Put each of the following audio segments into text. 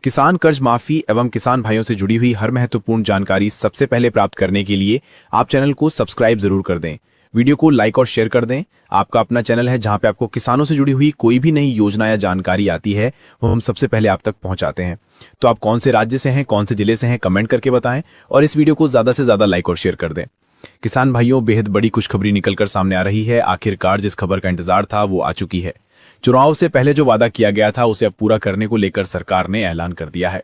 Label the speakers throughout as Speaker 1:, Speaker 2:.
Speaker 1: किसान कर्ज माफी एवं किसान भाइयों से जुड़ी हुई हर महत्वपूर्ण जानकारी सबसे पहले प्राप्त करने के लिए आप चैनल को सब्सक्राइब जरूर कर दें। वीडियो को लाइक और शेयर कर दें। आपका अपना चैनल है जहां पे आपको किसानों से जुड़ी हुई कोई भी नई योजना या जानकारी आती है वो हम सबसे पहले आप तक पहुंचाते हैं। तो आप कौन से राज्य से हैं, कौन से जिले से हैं, कमेंट करके बताएं और इस वीडियो को ज्यादा से ज्यादा लाइक और शेयर कर दें। किसान भाइयों, बेहद बड़ी खुशखबरी निकलकर सामने आ रही है। आखिरकार जिस खबर का इंतजार था वो आ चुकी है। चुनाव से पहले जो वादा किया गया था उसे अब पूरा करने को लेकर सरकार ने ऐलान कर दिया है।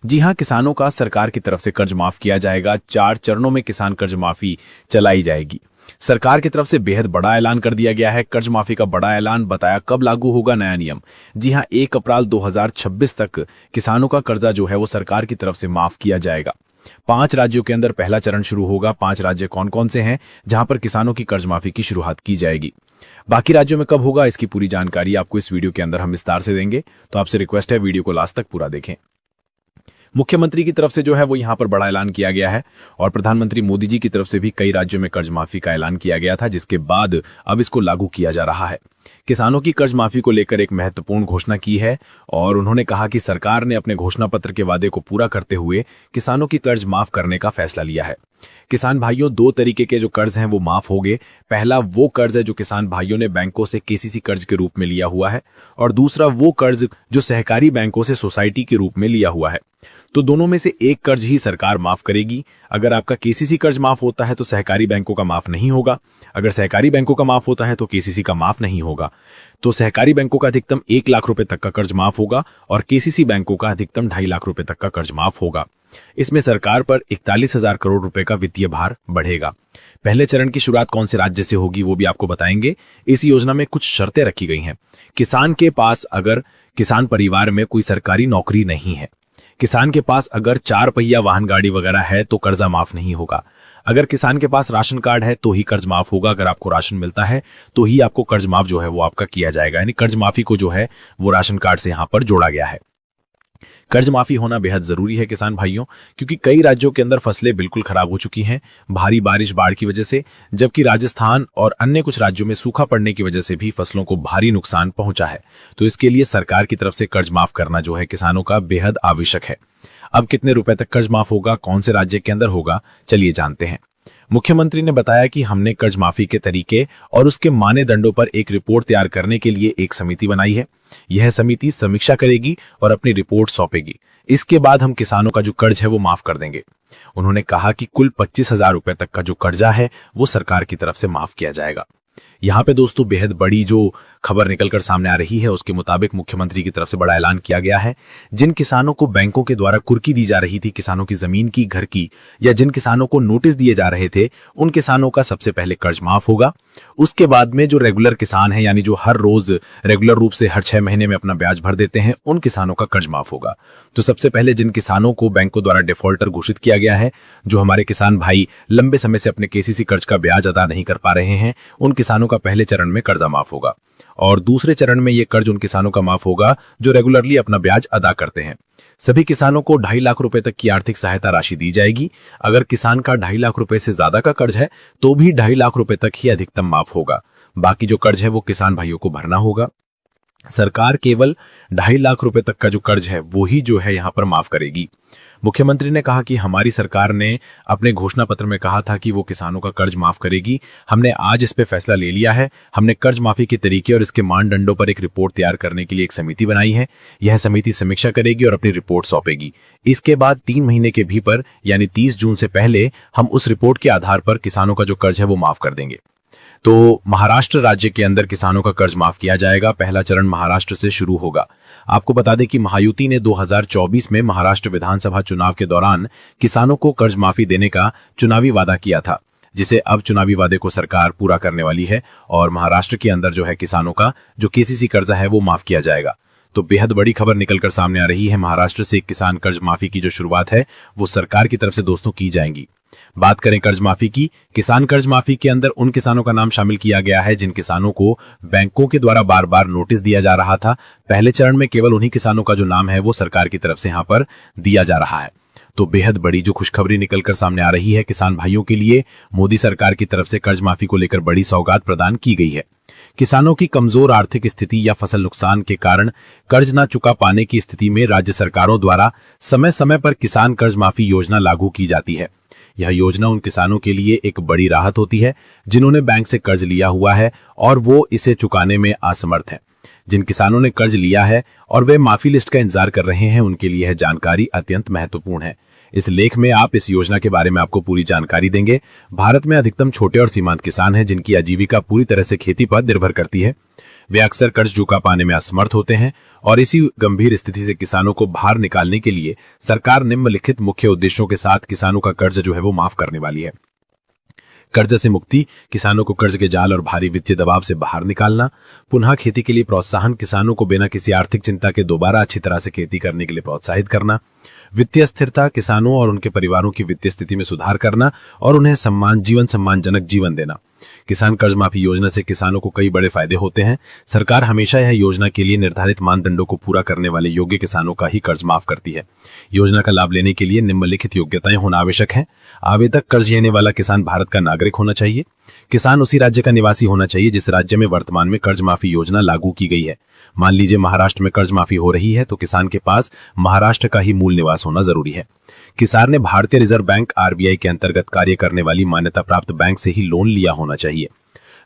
Speaker 1: जी हां, किसानों का सरकार की तरफ से कर्ज माफ किया जाएगा। 4 चरणों में किसान कर्ज माफी चलाई जाएगी। सरकार की तरफ से बेहद बड़ा ऐलान कर दिया गया है। कर्ज माफी का बड़ा ऐलान बताया। कब लागू होगा नया नियम? जी हां, 1 अप्रैल 2026 तक किसानों का कर्जा जो है वो सरकार की तरफ से माफ किया जाएगा। 5 राज्यों के अंदर पहला चरण शुरू होगा। 5 राज्य कौन कौन से हैं जहां पर किसानों की कर्ज माफी की शुरुआत की जाएगी? बाकी राज्यों में कब होगा इसकी पूरी जानकारी आपको इस वीडियो के अंदर हम विस्तार से देंगे। तो आपसे रिक्वेस्ट है वीडियो को लास्ट तक पूरा देखें। मुख्यमंत्री की तरफ से जो है वो यहां पर बड़ा ऐलान किया गया है और प्रधानमंत्री मोदी जी की तरफ से भी कई राज्यों में कर्ज माफी का ऐलान किया गया था, जिसके बाद अब इसको लागू किया जा रहा है। किसानों की कर्ज माफी को लेकर एक महत्वपूर्ण घोषणा की है और उन्होंने कहा कि सरकार ने अपने घोषणा पत्र के वादे को पूरा करते हुए किसानों की कर्ज माफ करने का फैसला लिया है। किसान भाइयों, 2 तरीके के जो कर्ज हैं वो माफ हो गए। पहला वो कर्ज है जो किसान भाइयों ने बैंकों से केसीसी कर्ज के रूप में लिया हुआ है और दूसरा वो कर्ज जो सहकारी बैंकों से सोसाइटी के रूप में लिया हुआ है। तो दोनों में से एक कर्ज ही सरकार माफ करेगी। अगर आपका केसीसी कर्ज माफ होता है तो सहकारी बैंकों का माफ नहीं होगा। अगर सहकारी बैंकों का माफ होता है तो केसीसी का माफ नहीं होगा। तो सहकारी बैंकों का अधिकतम 1 लाख रुपए तक का कर्ज माफ होगा और केसीसी बैंकों का अधिकतम 2.5 लाख रुपए तक का कर्ज माफ होगा। इसमें सरकार पर 41,000 करोड़ रुपए का वित्तीय भार बढ़ेगा। पहले चरण की शुरुआत कौन से राज्य से होगी वो भी आपको बताएंगे। इस योजना में कुछ शर्तें रखी गई हैं। किसान के पास अगर किसान परिवार में कोई सरकारी नौकरी नहीं है, किसान के पास अगर 4 पहिया वाहन गाड़ी वगैरह है तो कर्जा माफ नहीं होगा। अगर किसान के पास राशन कार्ड है तो ही कर्ज माफ होगा। अगर आपको राशन मिलता है तो ही आपको कर्ज माफ जो है वो आपका किया जाएगा। यानी कर्ज माफी को जो है वो राशन कार्ड से यहां पर जोड़ा गया है। कर्ज माफी होना बेहद जरूरी है किसान भाइयों, क्योंकि कई राज्यों के अंदर फसलें बिल्कुल खराब हो चुकी हैं भारी बारिश बाढ़ की वजह से, जबकि राजस्थान और अन्य कुछ राज्यों में सूखा पड़ने की वजह से भी फसलों को भारी नुकसान पहुंचा है। तो इसके लिए सरकार की तरफ से कर्ज माफ करना जो है किसानों का बेहद आवश्यक है। अब कितने रुपए तक कर्ज माफ होगा, कौन से राज्य के अंदर होगा, चलिए जानते हैं। मुख्यमंत्री ने बताया कि हमने कर्ज माफी के तरीके और उसके मानदंडों पर एक रिपोर्ट तैयार करने के लिए एक समिति बनाई है। यह समिति समीक्षा करेगी और अपनी रिपोर्ट सौंपेगी। इसके बाद हम किसानों का जो कर्ज है वो माफ कर देंगे। उन्होंने कहा कि कुल 25,000 रुपए तक का जो कर्जा है वो सरकार की तरफ से माफ किया जाएगा। यहाँ पे दोस्तों बेहद बड़ी जो खबर निकलकर सामने आ रही है उसके मुताबिक मुख्यमंत्री की तरफ से बड़ा ऐलान किया गया है। जिन किसानों को बैंकों के द्वारा कुर्की दी जा रही थी, किसानों की जमीन की, घर की, या जिन किसानों को नोटिस दिए जा रहे थे, उन किसानों का सबसे पहले कर्ज माफ होगा। उसके बाद में जो रेगुलर किसान है, यानी जो हर रोज रेगुलर रूप से हर 6 महीने में अपना ब्याज भर देते हैं, उन किसानों का कर्ज माफ होगा। तो सबसे पहले जिन किसानों को बैंकों द्वारा डिफॉल्टर घोषित किया गया है, जो हमारे किसान भाई लंबे समय से अपने केसीसी कर्ज का ब्याज अदा नहीं कर पा रहे हैं, उन किसानों का पहले चरण में कर्जा माफ होगा और दूसरे चरण में यह कर्ज उन किसानों का माफ होगा जो रेगुलरली अपना ब्याज अदा करते हैं। सभी किसानों को 2.5 लाख रुपए तक की आर्थिक सहायता राशि दी जाएगी। अगर किसान का 2.5 लाख रुपए से ज्यादा का कर्ज है तो भी 2.5 लाख रुपए तक ही अधिकतम माफ होगा। बाकी जो कर्ज है वो किसान भाइयों को भरना होगा। सरकार केवल 2.5 लाख रुपए तक का जो कर्ज है वो ही जो है यहां पर माफ करेगी। मुख्यमंत्री ने कहा कि हमारी सरकार ने अपने घोषणा पत्र में कहा था कि वो किसानों का कर्ज माफ करेगी। हमने आज इस पे फैसला ले लिया है। हमने कर्ज माफी के तरीके और इसके मानदंडों पर एक रिपोर्ट तैयार करने के लिए एक समिति बनाई है। यह समिति समीक्षा करेगी और अपनी रिपोर्ट सौंपेगी। इसके बाद 3 महीने के भीतर यानी 30 जून से पहले हम उस रिपोर्ट के आधार पर किसानों का जो कर्ज है वो माफ कर देंगे। तो महाराष्ट्र राज्य के अंदर किसानों का कर्ज माफ किया जाएगा। पहला चरण महाराष्ट्र से शुरू होगा। आपको बता दें कि महायुति ने 2024 में महाराष्ट्र विधानसभा चुनाव के दौरान किसानों को कर्ज माफी देने का चुनावी वादा किया था, जिसे अब चुनावी वादे को सरकार पूरा करने वाली है और महाराष्ट्र के अंदर जो है किसानों का जो केसीसी कर्जा है वो माफ किया जाएगा। तो बेहद बड़ी खबर निकलकर सामने आ रही है। महाराष्ट्र से किसान कर्ज माफी की जो शुरुआत है वो सरकार की तरफ से दोस्तों की जाएगी। बात करें कर्ज माफी की, किसान कर्ज माफी के अंदर उन किसानों का नाम शामिल किया गया है जिन किसानों को बैंकों के द्वारा बार बार नोटिस दिया जा रहा था। पहले चरण में केवल उन्हीं किसानों का जो नाम है वो सरकार की तरफ से यहां पर दिया जा रहा है। तो बेहद बड़ी जो खुशखबरी निकलकर सामने आ रही है किसान भाइयों के लिए, मोदी सरकार की तरफ से कर्ज माफी को लेकर बड़ी सौगात प्रदान की गई है। किसानों की कमजोर आर्थिक स्थिति या फसल नुकसान के कारण कर्ज न चुका पाने की स्थिति में राज्य सरकारों द्वारा समय समय पर किसान कर्ज माफी योजना लागू की जाती है। यह योजना उन किसानों के लिए एक बड़ी राहत होती है जिन्होंने बैंक से कर्ज लिया हुआ है और वो इसे चुकाने में असमर्थ हैं। जिन किसानों ने कर्ज लिया है और वे माफी लिस्ट का इंतजार कर रहे हैं, उनके लिए यह जानकारी अत्यंत महत्वपूर्ण है। इस लेख में आप इस योजना के बारे में आपको पूरी जानकारी देंगे। भारत में अधिकतम छोटे और सीमांत किसान हैं जिनकी आजीविका पूरी तरह से खेती पर निर्भर करती है। वे अक्सर कर्ज चुका पाने में असमर्थ होते हैं और इसी गंभीर स्थिति से किसानों को बाहर निकालने के लिए सरकार निम्नलिखित मुख्य उद्देश्यों के साथ किसानों का कर्ज जो है वो माफ करने वाली है। कर्ज से मुक्ति, किसानों को कर्ज के जाल और भारी वित्तीय दबाव से बाहर निकालना, पुनः खेती के लिए प्रोत्साहन, किसानों को बिना किसी आर्थिक चिंता के दोबारा अच्छी तरह से खेती करने के लिए प्रोत्साहित करना, वित्तीय स्थिरता, किसानों और उनके परिवारों की वित्तीय स्थिति में सुधार करना और उन्हें सम्मानजनक जीवन देना। किसान कर्ज माफी योजना से किसानों को कई बड़े फायदे होते हैं। सरकार हमेशा यह योजना के लिए निर्धारित मानदंडों को पूरा करने वाले योग्य किसानों का ही कर्ज माफ करती है। योजना का लाभ लेने के लिए निम्नलिखित योग्यताएं होना आवश्यक है। आवेदक कर्ज लेने वाला किसान भारत का नागरिक होना चाहिए। किसान उसी राज्य का निवासी होना चाहिए जिस राज्य में वर्तमान में कर्ज माफी योजना लागू की गई है। मान लीजिए महाराष्ट्र में कर्ज माफी हो रही है तो किसान के पास महाराष्ट्र का ही मूल निवास होना जरूरी है। किसान ने भारतीय रिजर्व बैंक आरबीआई के अंतर्गत कार्य करने वाली मान्यता प्राप्त बैंक से ही लोन लिया होना चाहिए।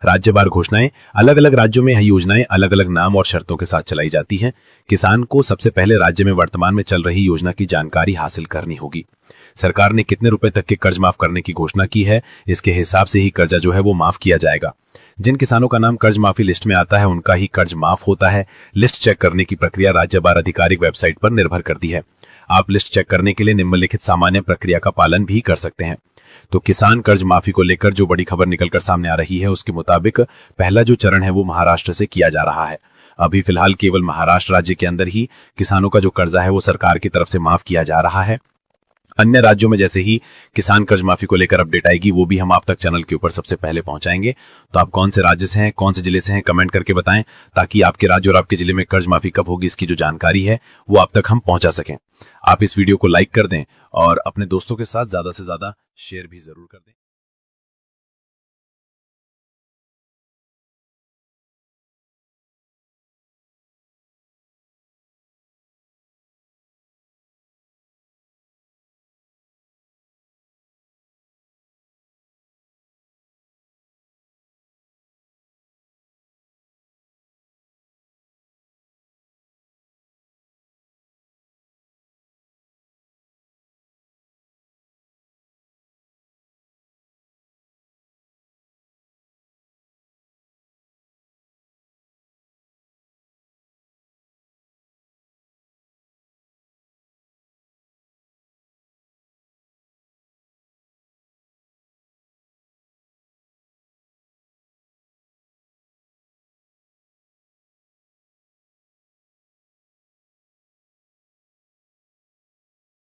Speaker 1: राज्यवार घोषणाएं, अलग अलग राज्यों में यह योजनाएं अलग अलग नाम और शर्तों के साथ चलाई जाती हैं। किसान को सबसे पहले राज्य में वर्तमान में चल रही योजना की जानकारी हासिल करनी होगी। सरकार ने कितने रुपए तक के कर्ज माफ करने की घोषणा की है, इसके हिसाब से ही कर्जा जो है वो माफ किया जाएगा। जिन किसानों का नाम कर्ज माफी लिस्ट में आता है उनका ही कर्ज माफ होता है। लिस्ट चेक करने की प्रक्रिया राज्यवार आधिकारिक वेबसाइट पर निर्भर करती है। आप लिस्ट चेक करने के लिए निम्नलिखित सामान्य प्रक्रिया का पालन भी कर सकते हैं। तो किसान कर्ज माफी को लेकर जो बड़ी खबर निकलकर सामने आ रही है उसके मुताबिक पहला जो चरण है वो महाराष्ट्र से किया जा रहा है। अभी फिलहाल केवल महाराष्ट्र राज्य के अंदर ही किसानों का जो कर्जा है वो सरकार की तरफ से माफ किया जा रहा है। अन्य राज्यों में जैसे ही किसान कर्ज माफी को लेकर अपडेट आएगी वो भी हम आप तक चैनल के ऊपर सबसे पहले पहुंचाएंगे। तो आप कौन से राज्य से हैं, कौन से जिले से हैं, कमेंट करके बताएं ताकि आपके राज्य और आपके जिले में कर्ज माफी कब होगी इसकी जो जानकारी है वो आप तक हम पहुंचा सकें। आप इस वीडियो को लाइक कर दें और अपने दोस्तों के साथ ज्यादा से ज्यादा शेयर भी जरूर कर दें।